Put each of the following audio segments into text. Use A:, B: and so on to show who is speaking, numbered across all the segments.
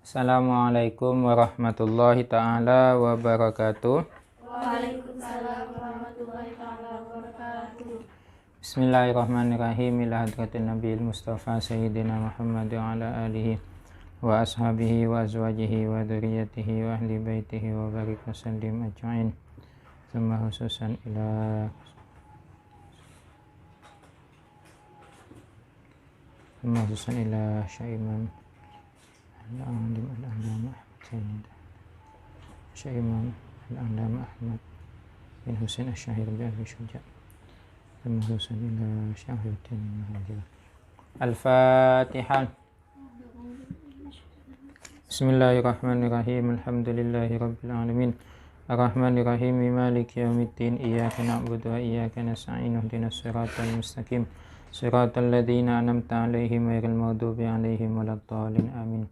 A: Assalamualaikum warahmatullahi ta'ala wabarakatuh.
B: Waalaikumsalam warahmatullahi wabarakatuh.
A: Bismillahirrahmanirrahim. Ila hadratin Nabiil Mustafa Sayyidina Muhammad wa ala alihi wa ashabihi wa azwajihi wa dzurriyyatihi wa ahli baitihi wa barik wa sallim ajma'in. Thumma khususan ila Syaiman Al-Alim Al-Alama Syaiman Al-Alama Ahmad bin Husain Asy-Syahir bi Abi Syuja. Thumma khususan ila Syahruddin Al-Hajir. Al-Fatihah. Bismillahirrahmanirrahim. Alhamdulillahi rabbil alamin. Ar-Rahmanirrahim. Maliki yaumiddin. Iyyaka na'budu wa iyyaka nasta'in. Ihdinas siratal mustaqim. Siratal ladzina an'amta 'alaihim ghairil maghdubi 'alaihim waladdallin. Amin.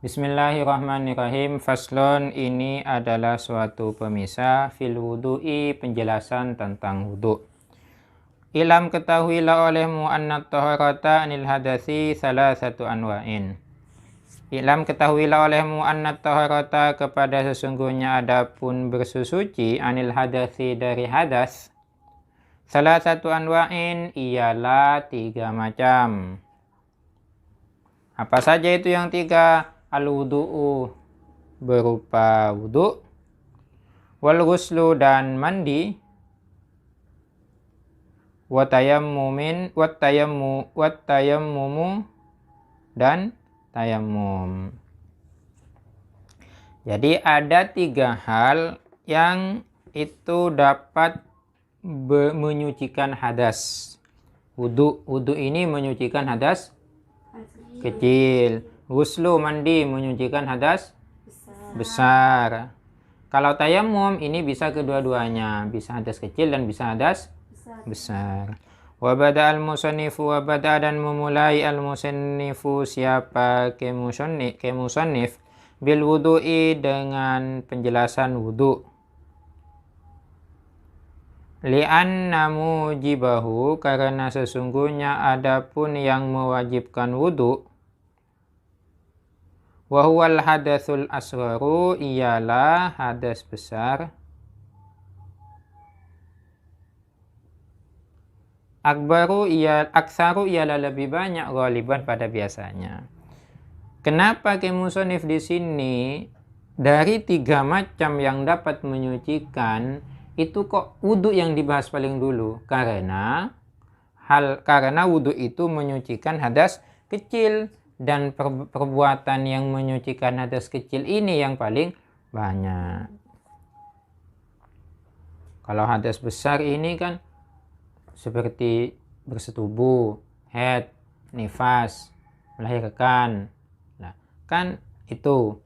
A: Bismillahirrahmanirrahim. Faslon, ini adalah suatu pemisah. Fil wudu'i, penjelasan tentang wudu. Ilam, ketahuilah olehmu anna taharata anil hadasi salasatu anwa'in. Ilam, ketahuilah olehmu anna taharata, kepada sesungguhnya adapun bersusuci, anil hadasi, dari hadas, salah satu anwa'in, ialah 3 macam. Apa saja itu yang 3? Al-wudu'u, berupa wudu, wal ghuslu, dan mandi, watayammumu, dan tayammum. Jadi ada 3 hal yang itu dapat menyucikan hadas. Wudu ini menyucikan hadas kecil. Ghuslu, mandi, menyucikan hadas besar. Kalau tayammum ini bisa kedua-duanya, bisa hadas kecil dan bisa hadas besar. Wa bada al-musannifu, wa bada, dan memulai al-musannifu, siapa kemusannif, bil wudu'i, dengan penjelasan wudu. Li'anna mujibahu, karena sesungguhnya adapun yang mewajibkan wudu, wa huwal hadatsul asgharu, ialah hadas besar, aksaru ialah lebih banyak, ghaliban, pada biasanya. Kenapa kemusonif di sini dari 3 macam yang dapat menyucikan itu kok wudu yang dibahas paling dulu? Karena wudu itu menyucikan hadas kecil, dan perbuatan yang menyucikan hadas kecil ini yang paling banyak. Kalau hadas besar ini kan seperti bersetubuh, haid, nifas, melahirkan. Nah, kan itu.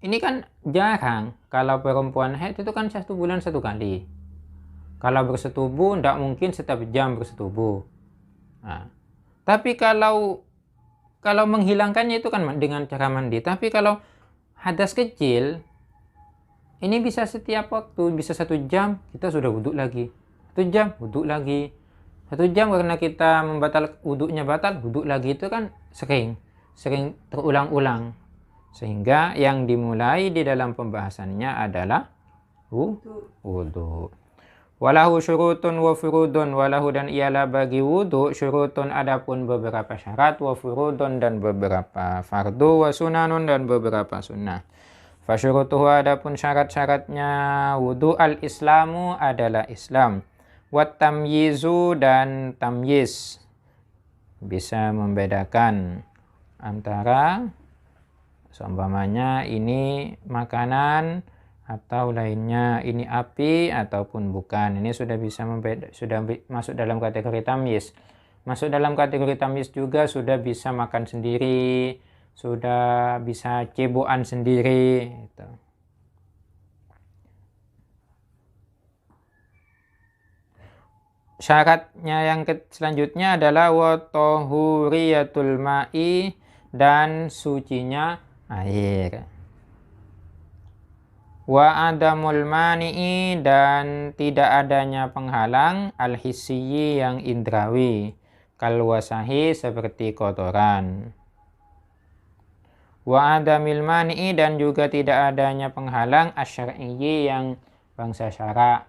A: Ini kan jarang. Kalau perempuan haid itu kan 1 bulan 1 kali. Kalau bersetubuh tidak mungkin setiap jam bersetubuh. Nah, tapi kalau menghilangkannya itu kan dengan cara mandi. Tapi kalau hadas kecil, ini bisa setiap waktu, bisa 1 jam kita sudah wudhu lagi. 1 jam wudhu lagi. 1 jam karena kita wudhunya batal, wudhu lagi. Itu kan sering terulang-ulang. Sehingga yang dimulai di dalam pembahasannya adalah wudhu. Walahu syurutun wa furudun, walahu, dan ialah bagi wudu, syurutun, adapun beberapa syarat, wa furudun, dan beberapa fardu, wa sunanun, dan beberapa sunnah. Fasyurutuhu, adapun syarat-syaratnya wudu, al-islamu, adalah Islam, wat tamyizu, dan tamyiz, bisa membedakan antara seumpamanya ini makanan atau lainnya, ini api ataupun bukan. Ini sudah bisa sudah masuk dalam kategori tamyiz. Masuk dalam kategori tamyiz juga sudah bisa makan sendiri, sudah bisa cebokan sendiri gitu. Syaratnya yang selanjutnya adalah wa tahuriyatul ma'i, dan sucinya air. Wa adamul mani'i, dan tidak adanya penghalang, al-hissiyyi, yang indrawi, kal wasahi, seperti kotoran. Wa adamil mani'i, dan juga tidak adanya penghalang asyar'i yang bangsa syara.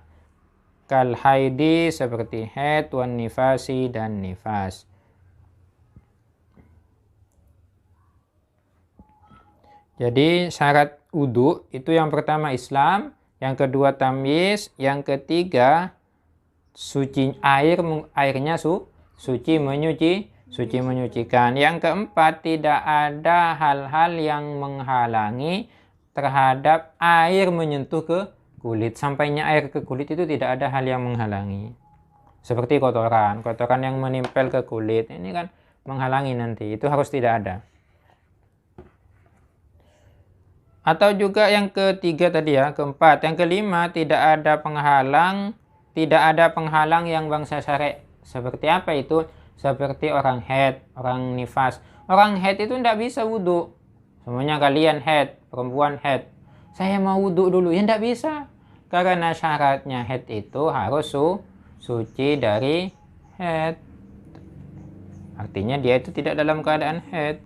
A: Kal haidi, seperti haid, wan nifasi, dan nifas. Jadi syarat wudu itu yang pertama Islam, yang kedua tamyiz, yang ketiga suci, airnya suci menyucikan. Yang keempat, tidak ada hal-hal yang menghalangi terhadap air menyentuh ke kulit. Sampainya air ke kulit itu tidak ada hal yang menghalangi. Seperti kotoran yang menempel ke kulit, ini kan menghalangi nanti, itu harus tidak ada. Atau juga yang ketiga tadi ya, keempat. Yang kelima, tidak ada penghalang yang bangsa syar'i. Seperti apa itu? Seperti orang haid, orang nifas. Orang haid itu tidak bisa wudhu. Semuanya kalian haid, perempuan haid. Saya mau wudhu dulu, ya tidak bisa. Karena syaratnya haid itu harus suci dari haid. Artinya dia itu tidak dalam keadaan haid.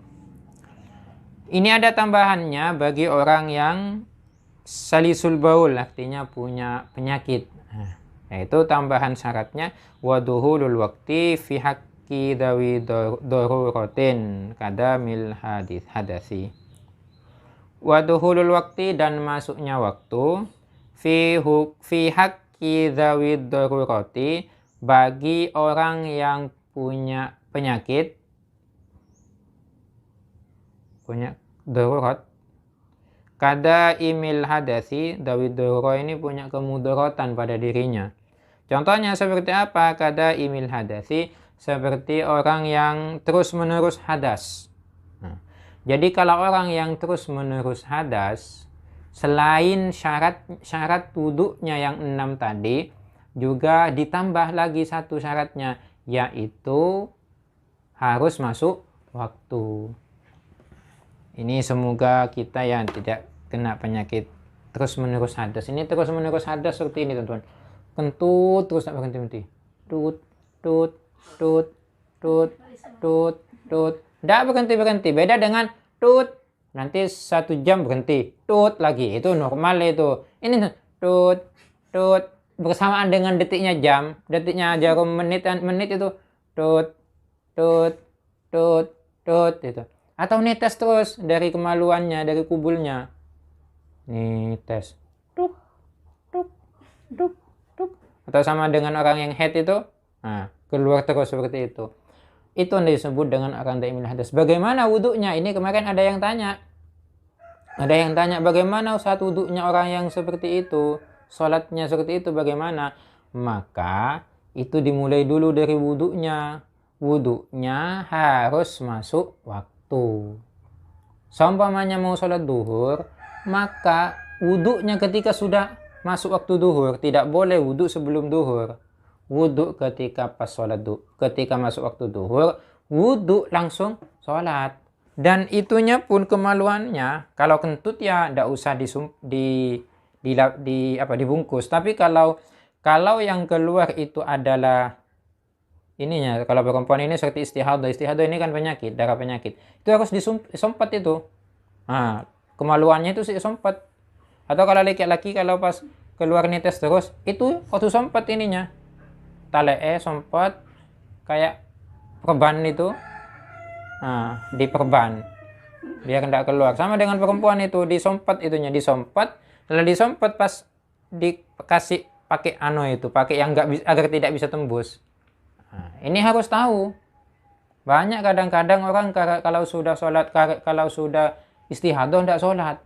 A: Ini ada tambahannya bagi orang yang salisul baul, artinya punya penyakit. Yaitu tambahan syaratnya waduhulul waqti fi haqqi dawi daruratin kadamil hadasi. Waduhulul waqti, dan masuknya waktu, fi haqqi dawi darurati, bagi orang yang punya penyakit, punya darurat. Kada imil hadasi, dawi darura ini punya kemudaratan pada dirinya. Contohnya seperti apa? Kada imil hadasi, seperti orang yang terus menerus hadas. Jadi kalau orang yang terus menerus hadas, selain syarat wuduknya yang 6 tadi, juga ditambah lagi satu syaratnya, yaitu harus masuk waktu. Ini semoga kita yang tidak kena penyakit terus menerus hadas. Ini terus menerus hadas seperti ini teman-teman. Kentut terus tak berhenti-henti. Tut. Tidak berhenti. Beda dengan tut. Nanti 1 jam berhenti. Tut lagi. Itu normal itu. Ini tut. Bersamaan dengan detiknya jam. Detiknya jarum menit itu. Tut. Itu. Atau netes terus dari kemaluannya, dari kubulnya. Netes. Tuk. Atau sama dengan orang yang haid itu. Keluar terus seperti itu. Itu yang disebut dengan orang daimil hadas. Bagaimana wuduknya? Ini kemarin ada yang tanya. Bagaimana saat wuduknya orang yang seperti itu? Sholatnya seperti itu bagaimana? Maka itu dimulai dulu dari wuduknya. Wuduknya harus masuk waktu. Seumpamanya mau sholat duhur, maka wuduknya ketika sudah masuk waktu duhur, tidak boleh wuduk sebelum duhur. Wuduk ketika pas sholat duhur, ketika masuk waktu duhur, wuduk langsung sholat. Dan itunya pun kemaluannya, kalau kentut ya tidak usah dibungkus. Tapi kalau yang keluar itu adalah ininya, kalau perempuan ini seperti istihadah ini kan penyakit, darah penyakit, itu harus disompat itu. Kemaluannya itu disompat. Atau kalau laki-laki kalau pas keluar netes terus, itu waktu sompat ininya, talee sompat kayak perban itu, diperban biar tidak keluar. Sama dengan perempuan itu disompat lalu disompat pas dikasih pakai pakai yang agar tidak bisa tembus. Ini harus tahu. Banyak kadang-kadang orang kalau sudah sholat, kalau sudah istihadah tidak sholat.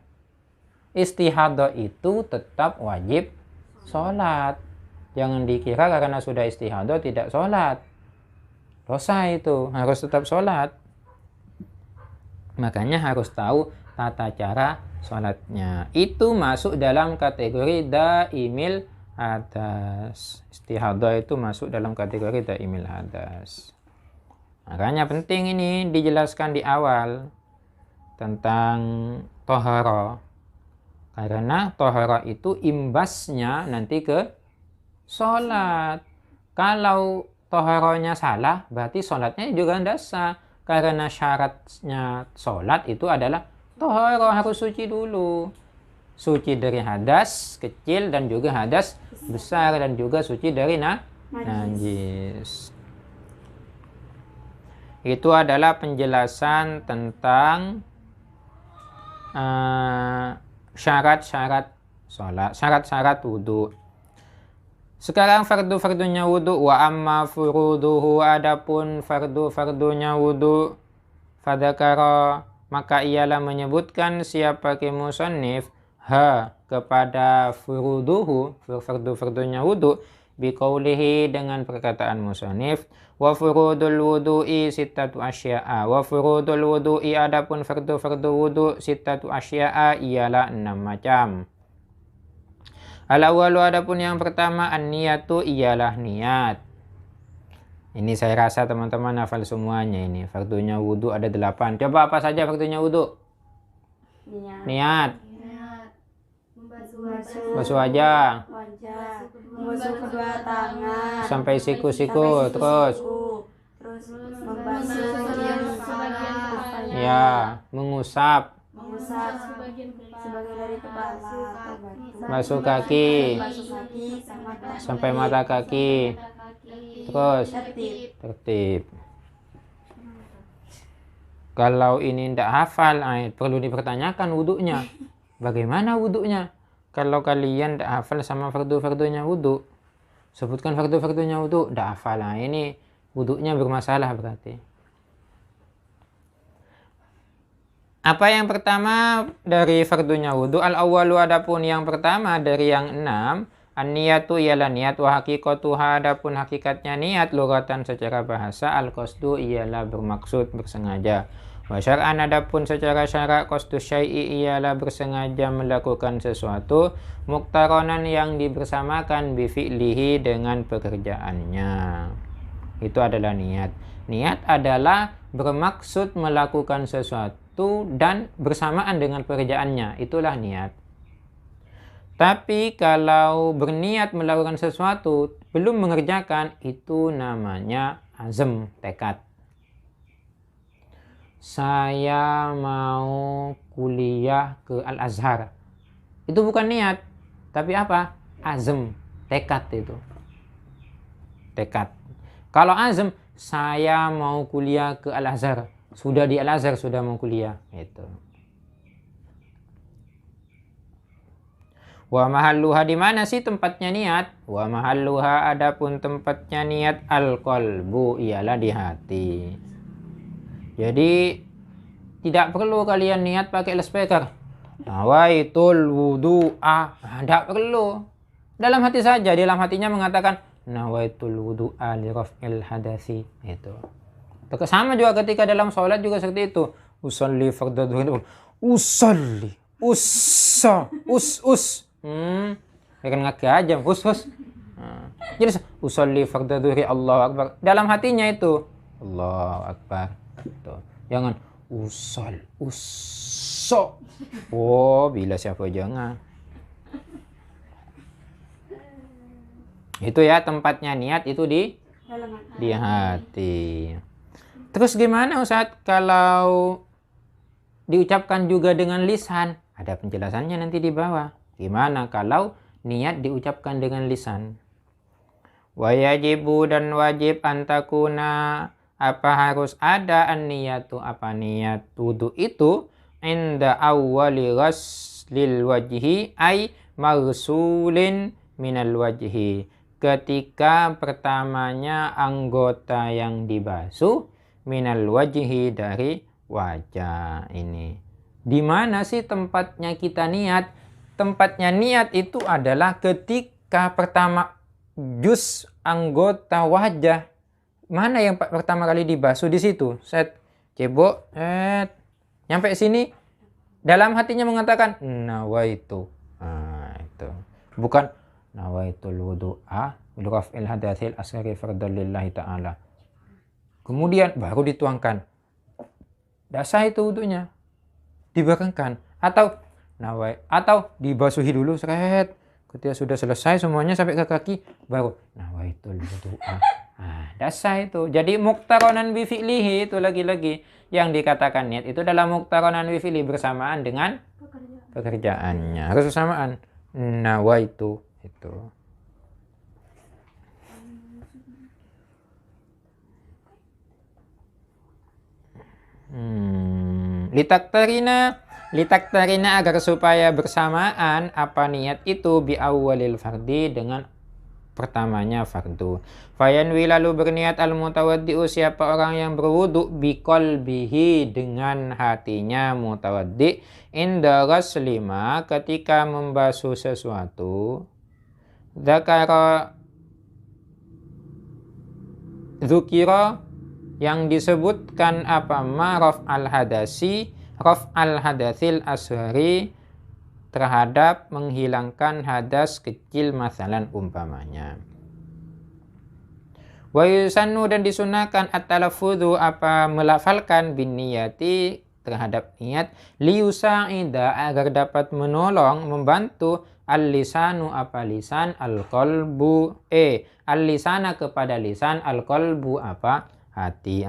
A: Istihadah itu tetap wajib sholat. Jangan dikira karena sudah istihadah tidak sholat. Dosa itu, harus tetap sholat. Makanya harus tahu tata cara sholatnya. Itu masuk dalam kategori daimil hadas. Istihadah itu masuk dalam kategori daimil hadas. Makanya penting ini dijelaskan di awal tentang tohara. Karena tohara itu imbasnya nanti ke sholat. Kalau toharanya salah, berarti sholatnya juga tidak sah. Karena syaratnya sholat itu adalah tohara, harus suci dulu. Suci dari hadas kecil dan juga hadas besar, dan juga suci dari najis. Itu adalah penjelasan tentang syarat-syarat sholat, syarat-syarat wudhu. Sekarang fardu-fardunya wudhu. Wa amma furuduhu, adapun fardu-fardunya wudhu. Fadzakara, maka ialah menyebutkan siapa musannif kepada furuduhu, fardu-fardunya wudhu, biqaulihi, dengan perkataan musannif, wa furudul wudu'i sittatu asya'a. Wa furudul wudu'i, adapun fardu-fardu wudhu, sittatu asya'a, ialah 6 macam. Al-awwalu, adapun yang pertama, an-niyatu, ialah niat. Ini saya rasa teman-teman hafal semuanya ini. Fardunya wudhu ada 8. Coba apa saja fardunya wudhu? Niat. Basuh wajah.
B: Membasuh kedua tangan.
A: Sampai siku-siku. Terus
B: membasuh sebagian kepala.
A: ya, mengusap.
B: Sebagian dari kepala atau batu.
A: Basuh kaki.
B: Sampai
A: mata kaki. Terus tertib. Kalau ini tidak hafal, perlu dipertanyakan wudhunya. Bagaimana wudhunya? Kalau kalian tidak hafal sama fardu-fardunya wudhu, sebutkan fardu-fardunya wudhu, tidak hafal. Ini wudhunya bermasalah berarti. Apa yang pertama dari fardunya wudhu? Al-awwalu, adapun yang pertama dari yang 6, an-niyatu ialah niat, wa haqiqatuha, adapun hakikatnya niat, lughatan secara bahasa, al-qasdu ialah bermaksud, bersengaja. Wa syar'an, adapun secara syarak, qasdu syai'i ialah bersengaja melakukan sesuatu, muqtaronan yang dibersamakan, bi fi'lihi, dengan pekerjaannya. Itu adalah niat. Niat adalah bermaksud melakukan sesuatu dan bersamaan dengan pekerjaannya. Itulah niat. Tapi kalau berniat melakukan sesuatu belum mengerjakan, itu namanya azam, tekad. Saya mau kuliah ke Al-Azhar. Itu bukan niat, tapi apa? Azam, tekad itu. Tekad. Kalau azam, saya mau kuliah ke Al-Azhar. Sudah di Al-Azhar, sudah mau kuliah. Itu. Wa mahalluha, di mana sih tempatnya niat? Wa mahalluha, adapun tempatnya niat, al-qalbu, ialah di hati. Jadi tidak perlu kalian niat pakai loudspeaker. Nawaitul wudu'a. Tidak perlu. Dalam hati saja. Dalam hatinya mengatakan nawaitul wudu'a li raf'il hadasi. Itu. Sama juga ketika dalam sholat juga seperti itu. Usalli fardhu dhuhr. Usalli. Kan ngaki aja. Jadi usalli fardhu dhuhr, Allahu Akbar. Dalam hatinya itu Allahu Akbar. Tuh. Jangan bila siapa jangan. Itu ya tempatnya niat itu di hati. Terus gimana Ustaz kalau diucapkan juga dengan lisan? Ada penjelasannya nanti di bawah. Gimana kalau niat diucapkan dengan lisan? Wa yajibu, dan wajib, antakuna, apa harus ada, an-niyatu, apa niat wudu itu, inda awwali ghaslil wajhi ay maghsulin minal wajhi, ketika pertamanya anggota yang dibasuh, minal wajhi, dari wajah. Ini di mana sih tempatnya kita niat? Tempatnya niat itu adalah ketika pertama juz anggota wajah. Mana yang pertama kali dibasuh? Di situ. Set. Cebok. Nyampe sini. Dalam hatinya mengatakan nawaitu. Nah, itu. Bukan nawaitul wudu'a li raf'il hadatsil asghari fardhan lillahi ta'ala. Kemudian baru dituangkan. Dasar itu wudunya. Dibarengkan. Atau dibasuhi dulu seret. Ketika sudah selesai semuanya sampai ke kaki, baru nawaitul wudu'a. Dasar itu. Jadi muqtaronan bi fi'lihi itu lagi-lagi yang dikatakan niat itu dalam muqtaronan bi fi'li bersamaan dengan pekerjaannya. Harus bersamaan. Nawaitu itu. Litaktarina agar supaya bersamaan apa niat itu bi awwalil fardi dengan pertamanya fardu. Fayanwi lalu berniat al-mutawaddi'u siapa orang yang berwudu biqalbihi dengan hatinya mutawaddi inda ghaslima ketika membasuh sesuatu. Dzukira yang disebutkan apa raf al-hadatsil ashari terhadap menghilangkan hadas kecil masalan umpamanya. Wa yusannu dan disunahkan at-talaffudzu apa melafalkan bin niyati terhadap niat liyusa'ida agar dapat menolong membantu al-lisanu apa lisan al-qalbu al-lisana kepada lisan al-qalbu apa hati.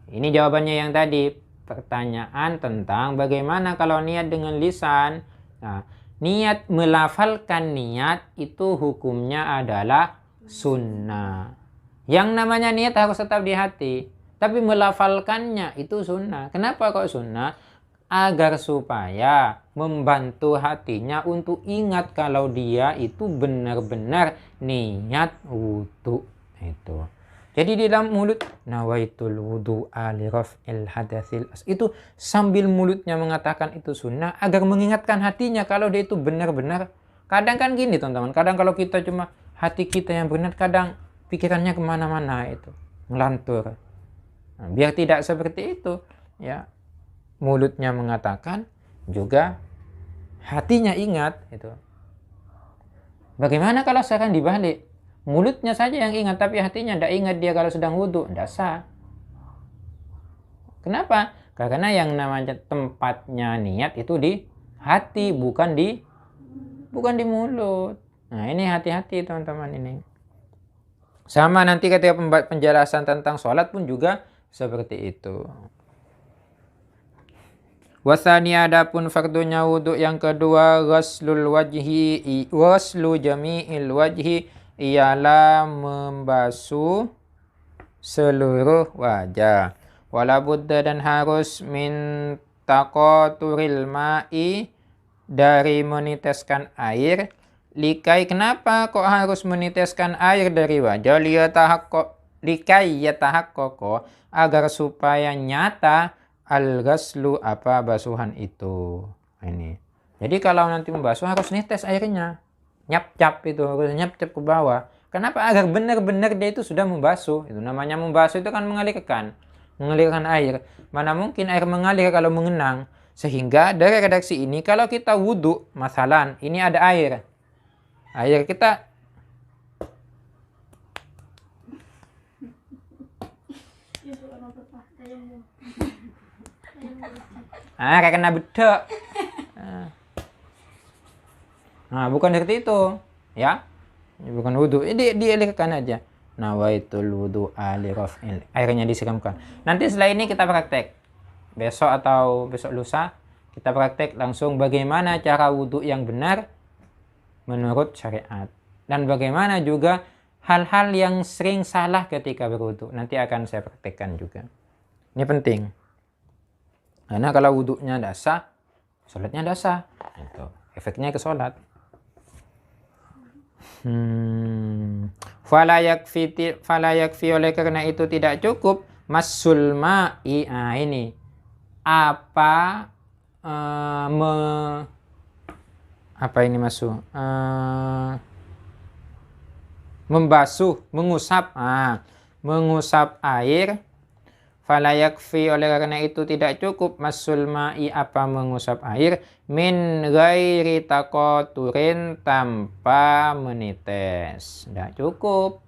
A: Ini jawabannya yang tadi. Pertanyaan tentang bagaimana kalau niat dengan lisan. Niat melafalkan niat itu hukumnya adalah sunnah. Yang namanya niat harus tetap di hati, tapi melafalkannya itu sunnah. Kenapa kok sunnah? Agar supaya membantu hatinya untuk ingat kalau dia itu benar-benar niat wudu itu. Jadi di dalam mulut nawaitul wudu'a li raf'il hadatsil itu sambil mulutnya mengatakan itu sunnah agar mengingatkan hatinya kalau dia itu benar-benar. Kadang kan gini teman-teman, kadang kalau kita cuma hati kita yang benar, kadang pikirannya kemana-mana itu ngelantur. Biar tidak seperti itu ya, mulutnya mengatakan juga hatinya ingat itu. Bagaimana kalau sekarang dibalik? Mulutnya saja yang ingat, tapi hatinya tidak ingat dia kalau sedang wudhu. Tidak sah. Kenapa? Karena yang namanya tempatnya niat itu di hati, bukan di mulut. Nah ini hati-hati teman-teman ini. Sama nanti ketika penjelasan tentang sholat pun juga seperti itu. Wasani adapun fardunya wudhu yang kedua ghaslul jami'il wajhi ialah membasuh seluruh wajah. Wala budda dan harus min taqaturil ma'i dari meniteskan air. Likai kenapa kok harus meniteskan air dari wajah? Likai yatahaqqaqo agar supaya nyata al-ghaslu apa basuhan itu. Ini. Jadi kalau nanti membasuh harus nites airnya. Nyap-cap itu harus nyap-cap ke bawah. Kenapa? Agar benar-benar dia itu sudah membasuh. Itu namanya membasuh itu kan mengalirkan air. Mana mungkin air mengalir kalau mengenang. Sehingga dari redaksi ini kalau kita wudhu, masalan ini ada air. Air kita kayak kena bedok. Nah, bukan seperti itu, ya. Bukan wudhu, dialirkan aja. Nawaitul wudu'a li raf'il. Airnya disiramkan. Nanti setelah ini kita praktek. Besok atau besok lusa kita praktek langsung bagaimana cara wudhu yang benar menurut syariat. Dan bagaimana juga hal-hal yang sering salah ketika berwudhu. Nanti akan saya praktekkan juga. Ini penting. Karena kalau wudhunya tidak sah, sholatnya tidak sah. Itu efeknya ke sholat. Fala yakfi oleh karena itu tidak cukup masul ma'i. Ini apa apa ini masuk membasuh, mengusap mengusap air. Fala yakfi oleh karena itu tidak cukup masul ma'i apa mengusap air min ghairi taqaturin tanpa menites. Tidak cukup.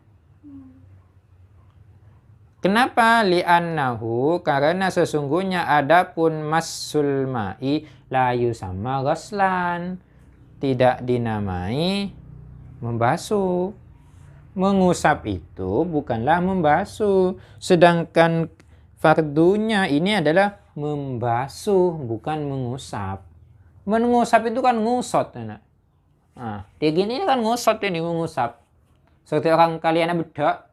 A: Kenapa? Li'annahu karena sesungguhnya adapun masul ma'i la yusamma ghaslan. tidak dinamai membasuh. Mengusap itu bukanlah membasuh. Sedangkan fardunya ini adalah membasuh, bukan mengusap. Mengusap itu kan ngusot. Nah, kayak gini kan ngusot ini, mengusap. Seperti orang kalian bedak.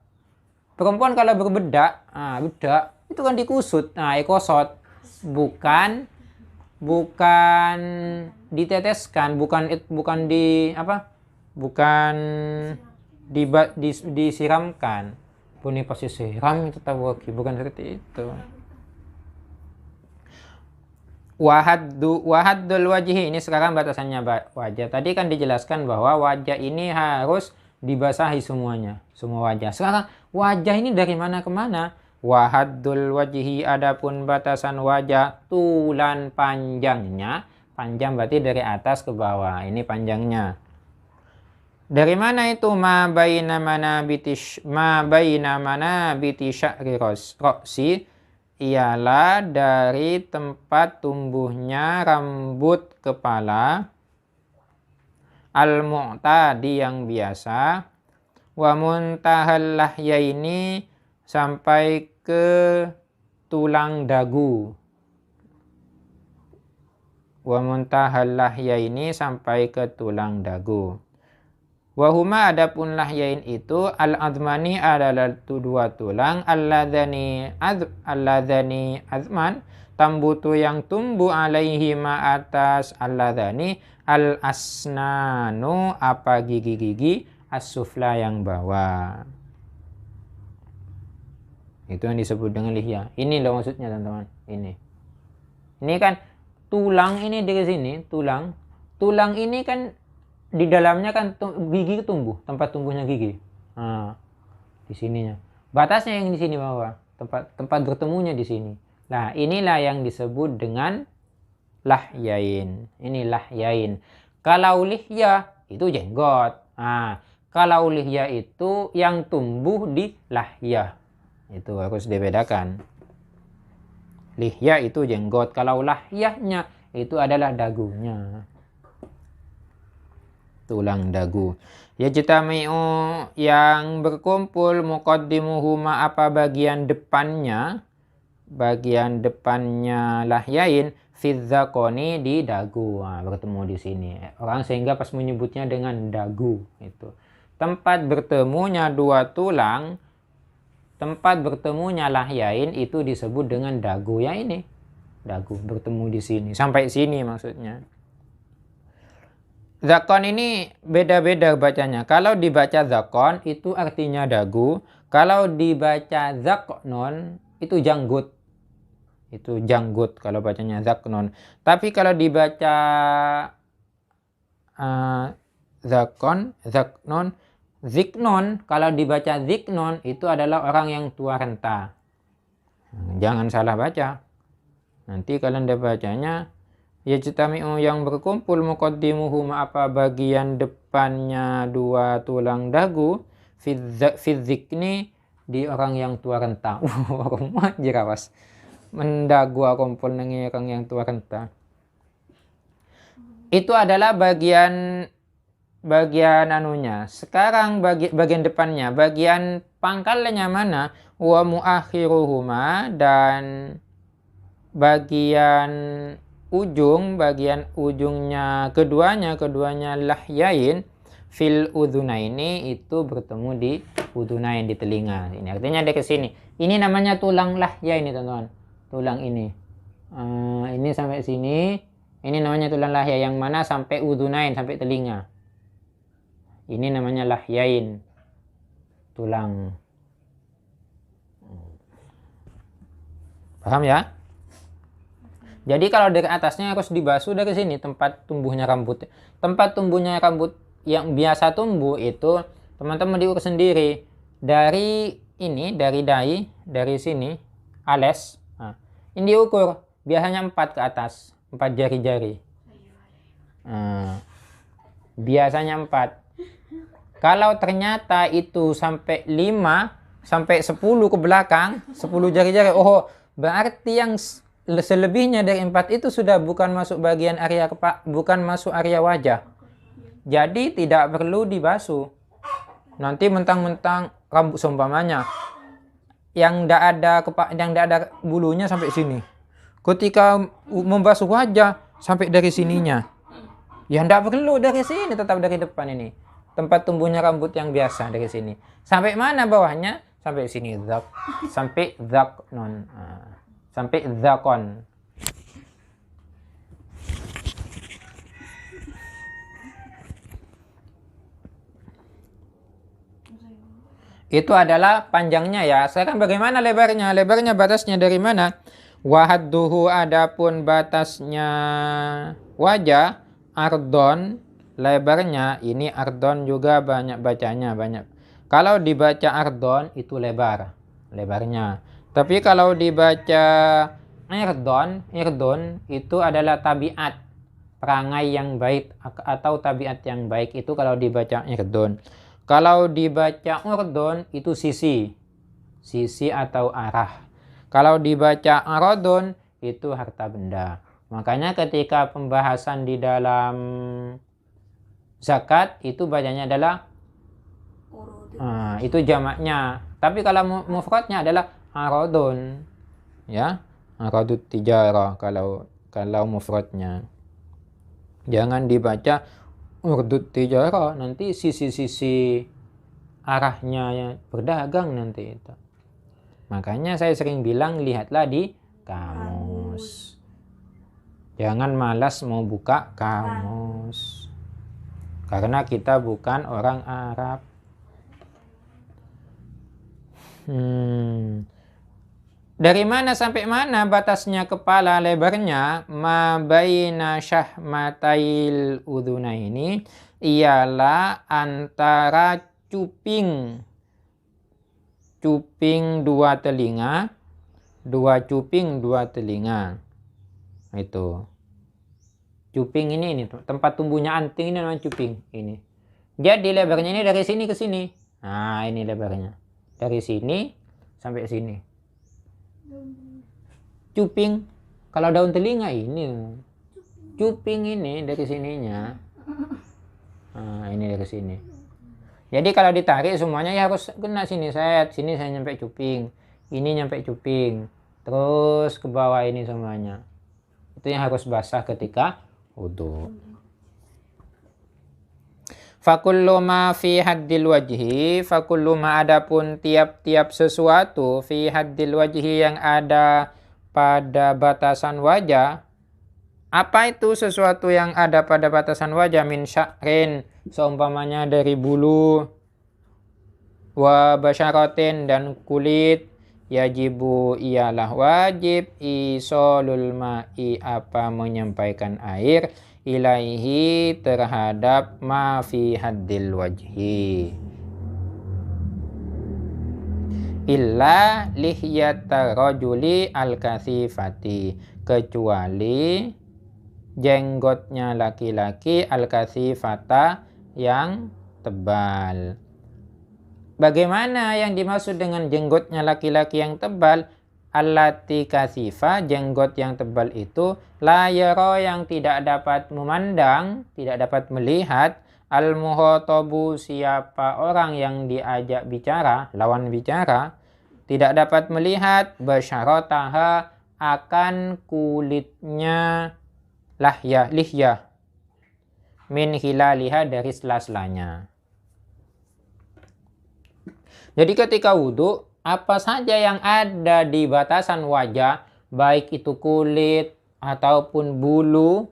A: Perempuan kalau berbedak, bedak itu kan dikusut. Nah, ekosot. Bukan diteteskan, bukan disiramkan. Ini pasti siram itu tahu, bukan seperti itu. Wahaddul wajhi, ini sekarang batasannya wajah. Tadi kan dijelaskan bahwa wajah ini harus dibasahi semuanya, semua wajah. Sekarang wajah ini dari mana ke mana? Wahaddul wajhi, adapun batasan wajah, tulan panjangnya. Panjang berarti dari atas ke bawah, ini panjangnya. Dari mana itu? Ma baina manabiti sya'ri roksi, ialah dari tempat tumbuhnya rambut kepala, al-mu'tadi yang biasa, wa muntahal lahyaini sampai ke tulang dagu. Wa muntahal lahyaini sampai ke tulang dagu. Wahuma, adapun lahyain itu al-admani adalah dua tulang, alladzani azman, tambutu yang tumbuh alaihi ma atas alladzani, al-asnanu apa gigi-gigi, as-sufla yang bawah. Itu yang disebut dengan lihya. Ini loh maksudnya teman-teman. Ini kan tulang, ini dari sini tulang ini kan di dalamnya kan gigi tumbuh, tempat tumbuhnya gigi. Di sininya. Batasnya yang di sini bawah, tempat bertemunya di sini. Nah, inilah yang disebut dengan lahyain. Ini lahyain. Kalau lihya itu jenggot. Kalau lihya itu yang tumbuh di lahya. Itu harus dibedakan. Lihya itu jenggot, kalau lahyahnya itu adalah dagunya. Tulang dagu. Yajtami'u yang berkumpul, muqaddimuhuma apa bagian depannya lahyain, fidzaqoni di dagu. Bertemu di sini. Orang sehingga pas menyebutnya dengan dagu itu. Tempat bertemunya dua tulang, tempat bertemunya lahyain itu disebut dengan dagu. Ya ini. Dagu bertemu di sini. Sampai sini maksudnya. Zakon ini beda-beda bacanya. Kalau dibaca zakon itu artinya dagu. Kalau dibaca zaknon itu janggut. Itu janggut kalau bacanya zaknon. Tapi kalau dibaca zaknon, ziknon, kalau dibaca ziknon itu adalah orang yang tua renta. Jangan salah baca. Nanti kalian udah bacanya yajtami'u yang berkumpul, muqaddimuhum apa bagian depannya dua tulang dagu, fidzikni di orang yang tua renta. Orang jerawas mendagu kumpul nengi orang yang tua renta. Itu adalah bagian anunya. Sekarang bagian depannya, bagian pangkalnya mana? Wa muakhiruhuma, dan bagian ujungnya keduanya lahyain, fil udhunaini itu bertemu di udhunain, di telinga. Ini artinya dari sini. Ini namanya tulang lahyain ini teman-teman. Tulang ini. Ini sampai sini. Ini namanya tulang lahya yang mana sampai udhunain, sampai telinga. Ini namanya lahyain. Tulang. Paham ya? Jadi kalau dari atasnya harus dibasuh dari sini, tempat tumbuhnya rambut. Tempat tumbuhnya rambut yang biasa tumbuh itu teman-teman diurus sendiri. Dari ini, dari dahi, dari sini, ales. Ini diukur. Biasanya 4 ke atas, 4 jari-jari. Biasanya 4. Kalau ternyata itu sampai 5, sampai 10 ke belakang, 10 jari-jari, berarti yang selebihnya dari 4 itu sudah bukan masuk bagian area bukan masuk area wajah. Jadi tidak perlu dibasuh. Nanti mentang-mentang rambut seumpamanya yang tidak ada bulunya sampai sini. Ketika membasuh wajah sampai dari sininya. Ya tidak perlu dari sini, tetap dari depan ini. Tempat tumbuhnya rambut yang biasa dari sini. Sampai mana bawahnya? Sampai sini zak. Sampai zaknon. Sampai zakon. Itu adalah panjangnya ya. Sekarang bagaimana lebarnya? Lebarnya batasnya dari mana? Wahadduhu, adapun batasnya wajah, ardon, lebarnya ini ardon juga banyak bacanya, banyak. Kalau dibaca ardon itu lebarnya. Tapi kalau dibaca irdon itu adalah tabiat, perangai yang baik atau tabiat yang baik, itu kalau dibaca irdon. Kalau dibaca urdon itu sisi atau arah. Kalau dibaca arodon itu harta benda. Makanya ketika pembahasan di dalam zakat itu bacanya adalah itu jamaknya. Tapi kalau mufradnya adalah arodon, ya, arodut tijarah kalau mufradnya. Jangan dibaca urdut tijarah, nanti sisi-sisi arahnya ya berdagang nanti itu. Makanya saya sering bilang lihatlah di kamus. Jangan malas mau buka kamus. Karena kita bukan orang Arab. Dari mana sampai mana batasnya kepala lebarnya? Ma baina syahmatail udhunaini ialah antara cuping dua telinga, itu cuping ini tempat tumbuhnya anting ini namanya cuping ini. Jadi lebarnya ini dari sini ke sini. Nah ini lebarnya dari sini sampai sini. Cuping, kalau daun telinga ini cuping ini dari sininya. Nah, ini dari sini. Jadi kalau ditarik semuanya ya harus kena sini saya nyampe cuping, ini nyampe cuping, terus ke bawah ini semuanya. Itu yang harus basah ketika wudu. Fakullu ma fi haddil wajhi, fakullu ma adapun tiap-tiap sesuatu fi haddil wajhi yang ada pada batasan wajah. Apa itu sesuatu yang ada pada batasan wajah? Min sya'rin, seumpamanya dari bulu, wa basyaratin dan kulit, yajibu ialah wajib, isolul ma'i apa menyampaikan air, ilaihi terhadap ma fi haddil wajhi. Illa lihyata rajuli al-kathifati, kecuali jenggotnya laki-laki al-kathifata yang tebal. Bagaimana yang dimaksud dengan jenggotnya laki-laki yang tebal? Allati kathifa, jenggot yang tebal itu la yara, yang tidak dapat memandang, tidak dapat melihat, al-muhotobu, siapa orang yang diajak bicara, lawan bicara, tidak dapat melihat basyarataha, akan kulitnya lihyah min hilaliha, dari sela-selanya. Jadi ketika wudhu, apa saja yang ada di batasan wajah, baik itu kulit ataupun bulu,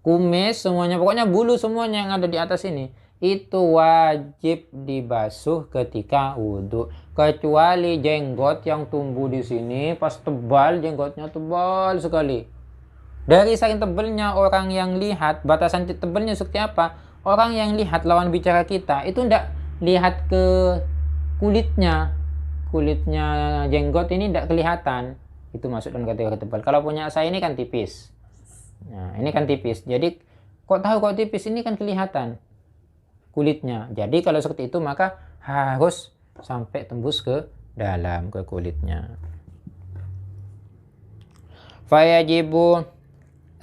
A: kumis, semuanya, pokoknya bulu semuanya yang ada di atas ini, itu wajib dibasuh ketika wudhu. Kecuali jenggot yang tumbuh di sini pas tebal, jenggotnya tebal sekali. Dari saking tebalnya orang yang lihat, batasan tebalnya seperti apa? Orang yang lihat lawan bicara kita itu tidak lihat ke kulitnya jenggot ini tidak kelihatan, itu masuk dalam kategori tebal. Kalau punya saya ini kan tipis. Nah, ini kan tipis. Jadi kok tahu kok tipis, ini kan kelihatan kulitnya. Jadi kalau seperti itu maka harus sampai tembus ke dalam ke kulitnya. Fayajibu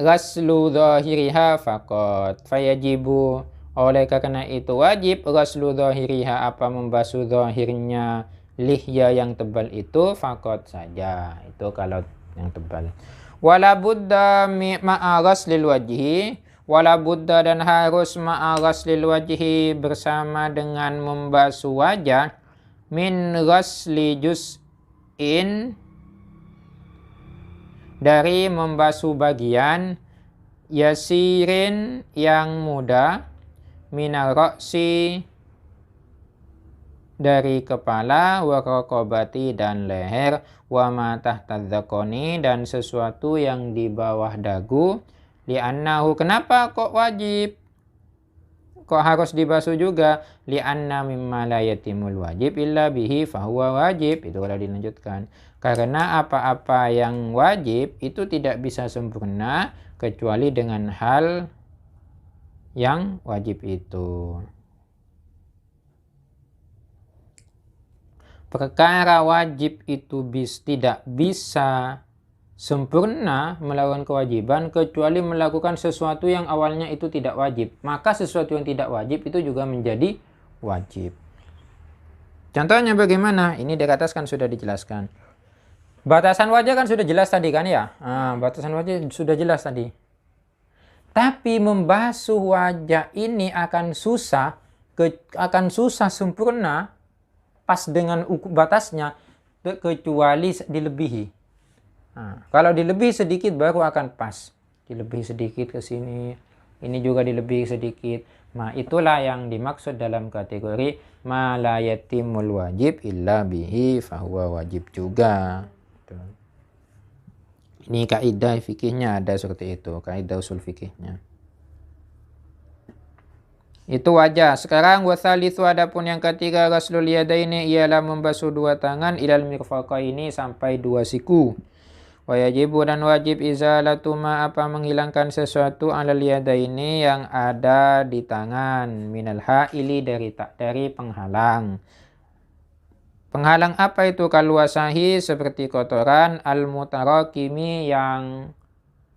A: ghaslu dhahiriha faqat. Fayajibu, oleh karena itu wajib ghaslu dhahiriha, apa membasuh zahirnya lihya yang tebal itu, faqat saja. Itu kalau yang tebal. Wala budda ma'a ghaslil wajhi, wala budda dan harus ma'a ghaslil wajhi, bersama dengan membasuh wajah, min ghasli juz'in, dari membasuh bagian, yasirin yang mudah, minal ra'si, dari kepala, wa raqabati dan leher, wa ma tahta dzaqani, dan sesuatu yang di bawah dagu. Li'annahu, kenapa kok wajib? Kok harus dibasuh juga? Li'anna mimma la yatimul wajib illa bihi fahuwa wajib. Itu kalau dilanjutkan. Karena apa-apa yang wajib itu tidak bisa sempurna kecuali dengan hal yang wajib itu. Perkara wajib itu tidak bisa sempurna melakukan kewajiban kecuali melakukan sesuatu yang awalnya itu tidak wajib. Maka sesuatu yang tidak wajib itu juga menjadi wajib. Contohnya bagaimana? Ini di atas kan sudah dijelaskan. Batasan wajah kan sudah jelas tadi kan ya? Batasan wajah sudah jelas tadi. Tapi membasuh wajah ini akan susah sempurna pas dengan batasnya, kecuali dilebihi. Kalau dilebihi sedikit baru akan pas. Dilebihi sedikit ke sini, ini juga dilebihi sedikit. Itulah yang dimaksud dalam kategori ma la yatimul wajib illa bihi fahuwa wajib juga. Ini kaidah fikihnya ada seperti itu, kaidah usul fikihnya. Itu wajah. Sekarang wasalitsu, adapun yang ketiga, ghaslul yadaini, ialah membasuh dua tangan, ilal mirfaqaini, sampai dua siku. Wa yajibu, dan wajib, izalatu ma, apa menghilangkan sesuatu, alal yadaini, yang ada di tangan, minal ha'ili, dari penghalang. Penghalang apa itu? Kalwasahi, seperti kotoran, al mutarakimi, yang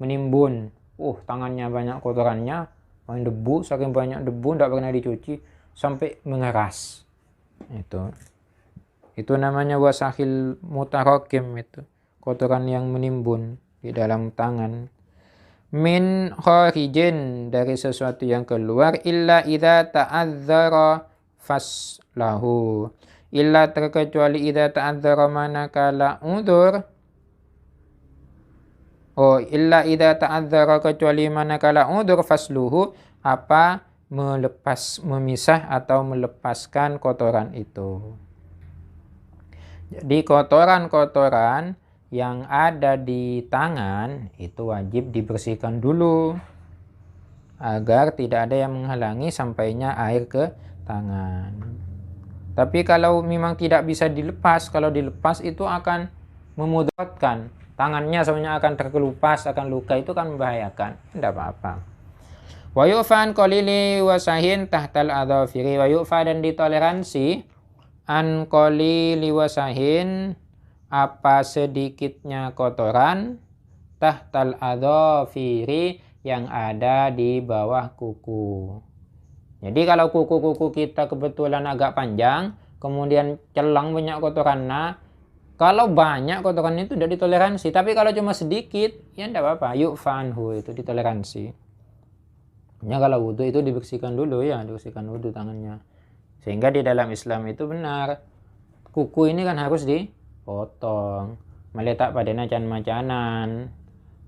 A: menimbun. Tangannya banyak kotorannya, main debu, saking banyak debu tidak pernah dicuci sampai mengeras. Itu namanya wasahil mutarakim, itu kotoran yang menimbun di dalam tangan. Min kharijin, dari sesuatu yang keluar, illa idza ta'adzara faslahu, illa terkecuali idza ta'adzara, manakala udzur. Illa idza ta'adzara, kecuali manakala udzur, fasluhu, apa memisah atau melepaskan kotoran itu. Jadi kotoran-kotoran yang ada di tangan itu wajib dibersihkan dulu agar tidak ada yang menghalangi sampainya air ke tangan. Tapi kalau memang tidak bisa dilepas, kalau dilepas itu akan memudaratkan. Tangannya sebenarnya akan terkelupas, akan luka, itu kan membahayakan. Tidak apa-apa. Wa yu'fan qalili wasahin tahtal adhafiri, wa yu'fa, dan ditoleransi an qalili wasahin, apa sedikitnya kotoran, tahtal adhafiri, yang ada di bawah kuku. Jadi kalau kuku-kuku kita kebetulan agak panjang, kemudian celang banyak kotorannya, kalau banyak kotoran itu tidak ditoleransi. Tapi kalau cuma sedikit, ya tidak apa-apa. Yu'fanhu, itu ditoleransi. Ya, kalau wudhu itu dibersihkan dulu ya, dibersihkan wudhu tangannya. Sehingga di dalam Islam itu benar, kuku ini kan harus dipotong. Meletak pada macan-macanan.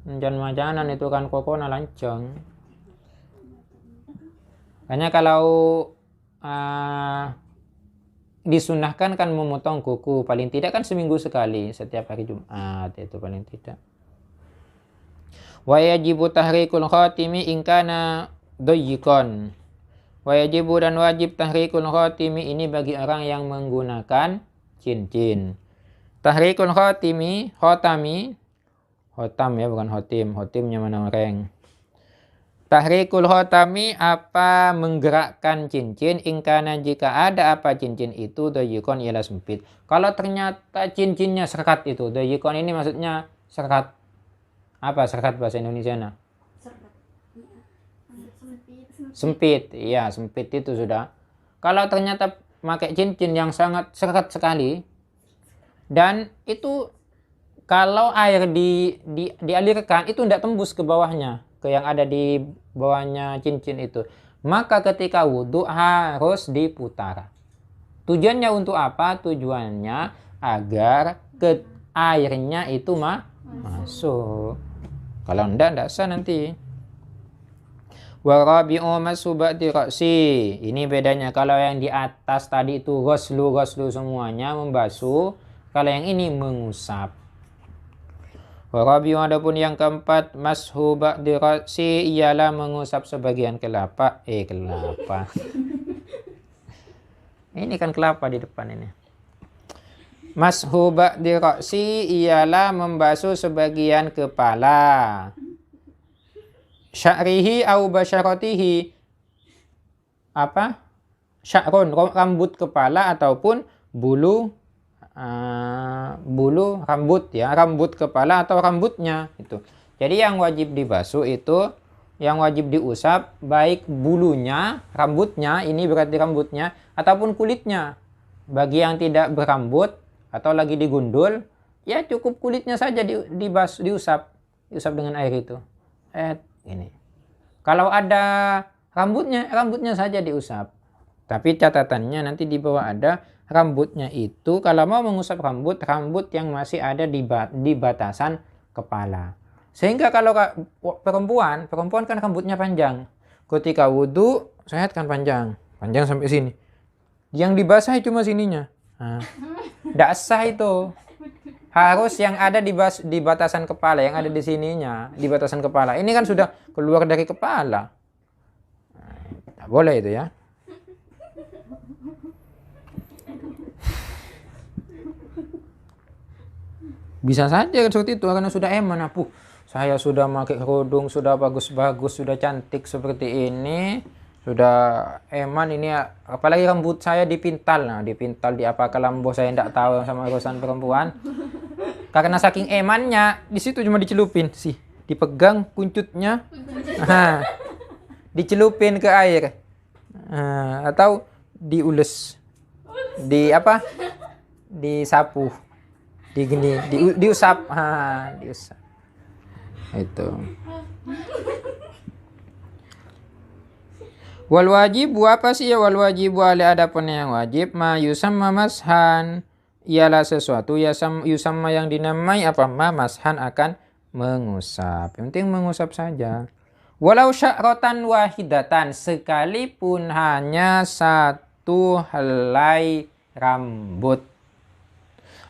A: Macan-macanan itu kan kokona lanceng. Hanya kalau disunahkan kan memotong kuku paling tidak kan seminggu sekali, setiap hari Jumat, itu paling tidak. Wa yajibu tahrikul khatimi in kana dayyikon. Wa yajibu, dan wajib tahrikul khatimi, ini bagi orang yang menggunakan cincin. Tahrikul khatimi, khotam ya, bukan khotim, khotimnya mana orang. Tahrikul khotami, apa menggerakkan cincin, ingkana, jika ada apa cincin itu, dayyikon, ialah sempit. Kalau ternyata cincinnya sekat itu, dayyikon ini maksudnya sekat. Apa sekat bahasa Indonesia? Sempit, iya sempit itu sudah. Kalau ternyata pakai cincin yang sangat seret sekali, dan itu kalau air dialirkan itu tidak tembus ke bawahnya, ke yang ada di bawahnya cincin itu, maka ketika wudhu harus diputar. Tujuannya untuk apa? Tujuannya agar ke airnya itu masuk. Kalau tidak sah nanti. Warabi'u masubati ra'si. Ini bedanya. Kalau yang di atas tadi itu ghuslu semuanya membasuh. Kalau yang ini mengusap. Warabi'u adapun yang keempat mashubati ra'si ialah mengusap sebagian kelapa. Kelapa. Ini kan kelapa di depan ini. Mashubati ra'si ialah membasuh sebagian kepala. Sya'rihi au basyaratihi. Apa? Sya'run, rambut kepala ataupun bulu rambut ya, rambut kepala atau rambutnya itu. Jadi yang wajib dibasuh itu, yang wajib diusap baik bulunya, rambutnya, ini berarti rambutnya, ataupun kulitnya. Bagi yang tidak berambut atau lagi digundul, ya cukup kulitnya saja diusap dengan air itu. Ini. Kalau ada rambutnya saja diusap. Tapi catatannya nanti di bawah ada rambutnya itu kalau mau mengusap rambut yang masih ada di batasan kepala. Sehingga kalau perempuan kan rambutnya panjang. Ketika wudhu, sehat kan panjang sampai sini. Yang dibasahi cuma sininya. Nggak sah itu. Harus yang ada di batasan kepala, yang ada di sininya, di batasan kepala. Ini kan sudah keluar dari kepala. Tidak boleh itu ya. Bisa saja seperti itu karena sudah eman. Saya sudah pakai kerudung, sudah bagus-bagus, sudah cantik seperti ini. Sudah eman ini, apalagi rambut saya dipintal. Dipintal di apa kelambo saya tidak tahu sama urusan perempuan. Karena saking emannya, di situ cuma dicelupin sih, dipegang kuncutnya, dicelupin ke air, atau diules, disapu, diusap, diusap, itu. Wal wajib apa sih ya wal wajib adapun yang wajib ma yusamma mashan ialah sesuatu yusamma yang dinamai mashan akan mengusap. Yang penting mengusap saja. Walau sya'ratan wahidatan sekalipun hanya satu helai rambut.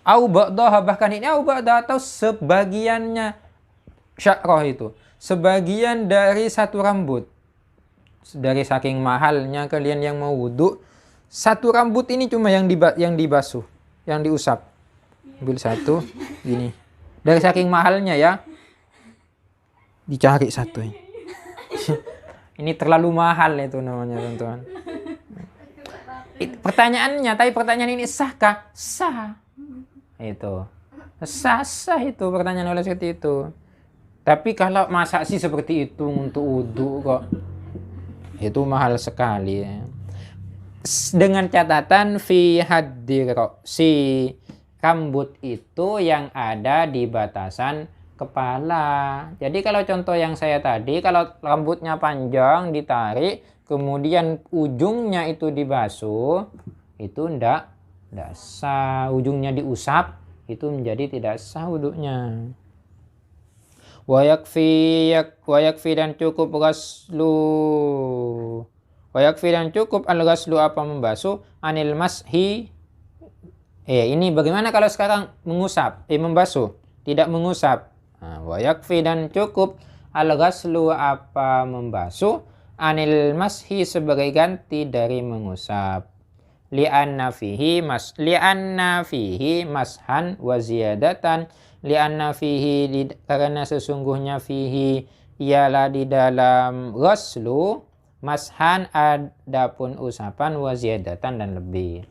A: Au ba'daha bahkan ini au ba'daha atau sebagiannya sya'rah itu. Sebagian dari satu rambut. Dari saking mahalnya kalian yang mau wudhu, satu rambut ini cuma yang dibasuh, yang diusap. Ambil satu gini. Dari saking mahalnya ya, dicari satu ini. Ini terlalu mahal itu namanya teman-teman. Pertanyaan ini sahkah? Sah. Itu. Sah itu pertanyaan oleh seperti itu. Tapi kalau masa sih seperti itu untuk wudhu kok, itu mahal sekali ya. Dengan catatan fi haddir si rambut itu yang ada di batasan kepala. Jadi kalau contoh yang saya tadi, kalau rambutnya panjang ditarik, kemudian ujungnya itu dibasuh, itu ndak sah. Ujungnya diusap, itu menjadi tidak sah wudhunya. Wa yakfi dan cukup ghaslu. Wa yakfi dan cukup al-ghaslu apa membasuh anil mashi. Ini bagaimana kalau sekarang mengusap, membasuh, tidak mengusap. Wa yakfi dan cukup al-ghaslu apa membasuh anil mashi sebagai ganti dari mengusap. Li'anna fihi mashan wa ziyadatan. Li'anna fihi karena sesungguhnya fihi ialah di dalam ghaslu mashan adapun usapan wa ziyadatan dan lebih.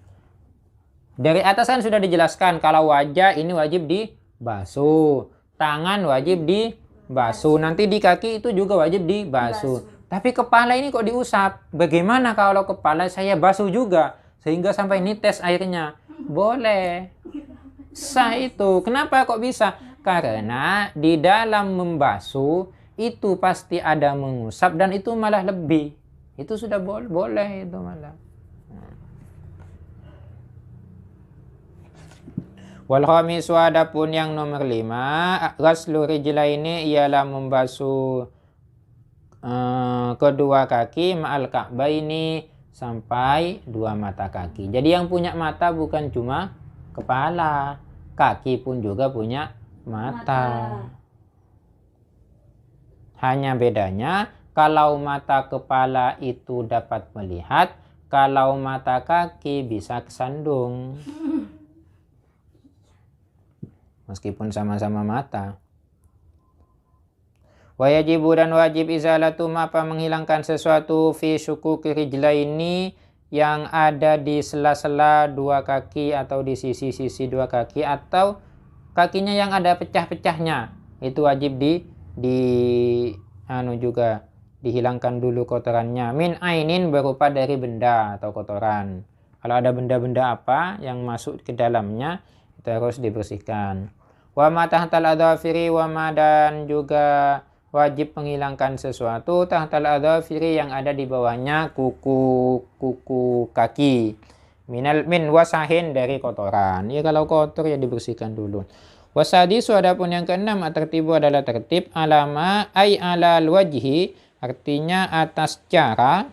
A: Dari atas kan sudah dijelaskan kalau wajah ini wajib dibasuh, tangan wajib dibasuh, nanti di kaki itu juga wajib dibasuh. Tapi kepala ini kok diusap? Bagaimana kalau kepala saya basuh juga? Sehingga sampai nites airnya. Boleh. Sah itu. Kenapa kok bisa? Karena di dalam membasuh itu pasti ada mengusap dan itu malah lebih. Itu sudah boleh itu malah. Wal khamisu, adapun yang nomor 5, ghaslu rijlaini ialah membasuh kedua kaki ma'al ka'baini sampai dua mata kaki. Jadi yang punya mata bukan cuma kepala, kaki pun juga punya mata. Hanya bedanya kalau mata kepala itu dapat melihat, kalau mata kaki bisa kesandung. Meskipun sama-sama mata. Wajibu dan wajib izalatu apa menghilangkan sesuatu fi syukuki rijlaini yang ada di sela-sela dua kaki atau di sisi-sisi dua kaki atau kakinya yang ada pecah-pecahnya. Itu wajib juga dihilangkan dulu kotorannya. Min ainin berupa dari benda atau kotoran. Kalau ada benda-benda apa yang masuk ke dalamnya itu harus dibersihkan. Wa ma tahtal adhafiri wa ma, dan juga wajib menghilangkan sesuatu tahtal adhafiri yang ada di bawahnya kuku kaki. Min wasahin dari kotoran. Ya kalau kotor ya dibersihkan dulu. Wasadisu, adapun yang keenam tertibu adalah tertib alama ay alal wajhi, artinya atas cara.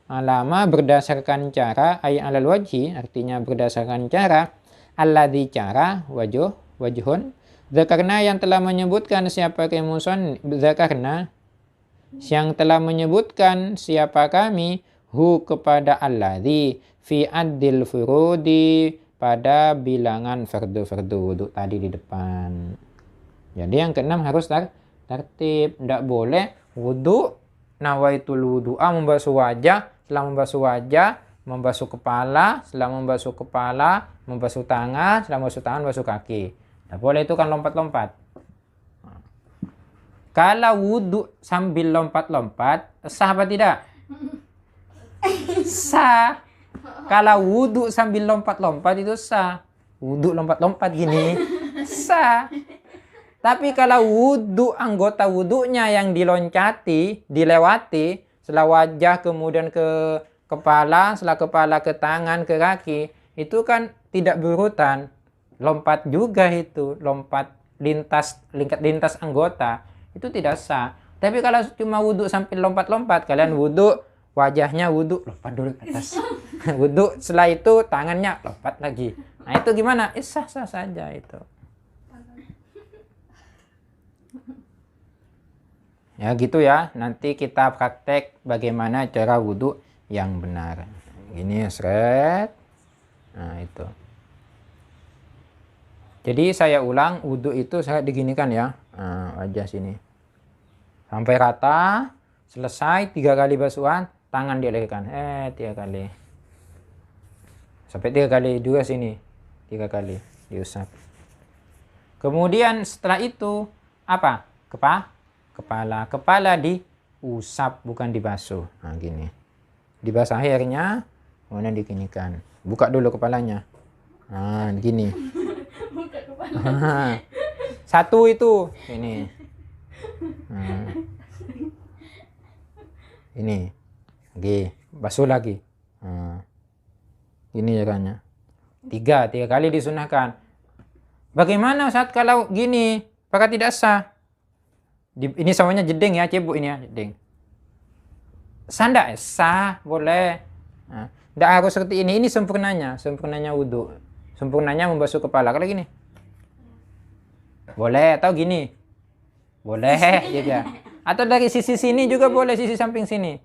A: Alama berdasarkan cara, ay alal wajhi artinya berdasarkan cara. Alladhi cara, wajhun. Zakarna yang telah menyebutkan siapa kemuson, zakarna yang telah menyebutkan siapa kami, hu kepada alladhi fi addil furudi pada bilangan fardu-fardu wudu tadi di depan. Jadi yang keenam harus tertib, tidak boleh wudu nawaitul wudu'a membasuh wajah, setelah membasuh wajah membasuh kepala, setelah membasuh kepala membasuh tangan, setelah membasuh tangan basuh kaki. Nah, boleh itu kan lompat-lompat. Kalau wudhu sambil lompat-lompat, sah apa tidak? Sah. Kalau wudhu sambil lompat-lompat itu sah. Wudhu lompat-lompat gini, sah. Tapi kalau wudhu, anggota wudhunya yang dilewati, setelah wajah kemudian ke kepala, setelah kepala ke tangan, ke kaki, itu kan tidak berurutan. Lompat juga itu, lompat lintas anggota, itu tidak sah. Tapi kalau cuma wudhu sampai lompat-lompat, kalian wudhu, wajahnya wudhu, lompat dulu ke atas. Wudhu, setelah itu tangannya lompat lagi. Nah itu gimana? Sah-sah saja itu. Ya gitu ya, nanti kita praktek bagaimana cara wudhu yang benar. Ini seret. Nah itu. Jadi saya ulang, wudhu itu saya diginikan ya, wajah sini. Sampai rata, selesai 3 kali basuhan, tangan dialirkan. 3 kali. Sampai 3 kali juga sini. 3 kali diusap. Kemudian setelah itu, apa? Kepala. Kepala diusap, bukan dibasuh. Nah gini. Dibasah airnya, kemudian diginikan. Buka dulu kepalanya. Nah gini. Satu itu ini. Ini lagi basuh lagi. Ini caranya. 3 kali disunahkan. Bagaimana saat kalau gini? Apakah tidak sah? Ini semuanya jeding ya, cebuk ini ya, jeding. Sanda sah, boleh. Tidak harus seperti ini. Ini sempurnanya wudhu. Sempurnanya membasuh kepala. Kalau gini boleh, atau gini boleh juga, atau dari sisi sini juga boleh, sisi samping sini,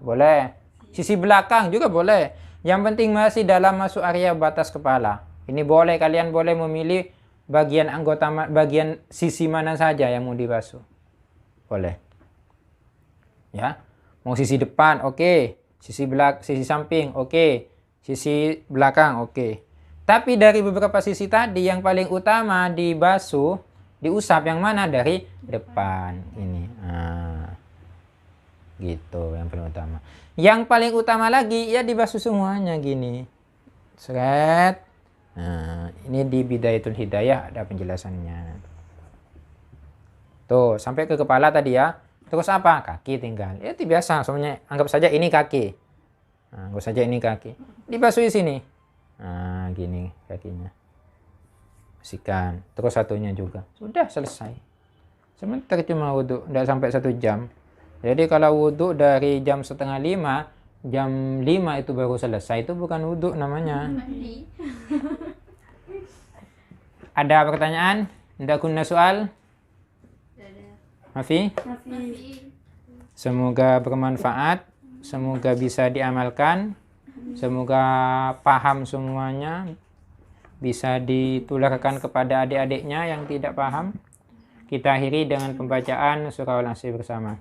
A: boleh, sisi belakang juga boleh. Yang penting masih dalam masuk area batas kepala. Ini boleh, kalian boleh memilih bagian bagian sisi mana saja yang mau dibasuh, boleh ya. Mau sisi depan oke, sisi samping oke, sisi belakang oke. Tapi dari beberapa sisi tadi yang paling utama diusap yang mana? Dari depan ini. Gitu yang paling utama. Yang paling utama lagi ya dibasuh semuanya gini. Seret. Nah, ini di Bidayatul Hidayah ada penjelasannya. Tuh, sampai ke kepala tadi ya. Terus apa? Kaki tinggal. Ya itu biasa, semuanya anggap saja ini kaki. Nah, anggap saja ini kaki. Dibasuhi sini. Nah, gini kakinya. Bersihkan. Terus satunya juga. Sudah selesai. Sebentar cuma wudhu, tidak sampai 1 jam. Jadi kalau wudhu dari jam 4:30, jam 5 itu baru selesai, itu bukan wudhu namanya. Ada pertanyaan? Tidak kunna soal? Mafi? Semoga bermanfaat, semoga bisa diamalkan, semoga paham semuanya, bisa ditularkan kepada adik-adiknya yang tidak paham. Kita akhiri dengan pembacaan surah Al-Asr bersama.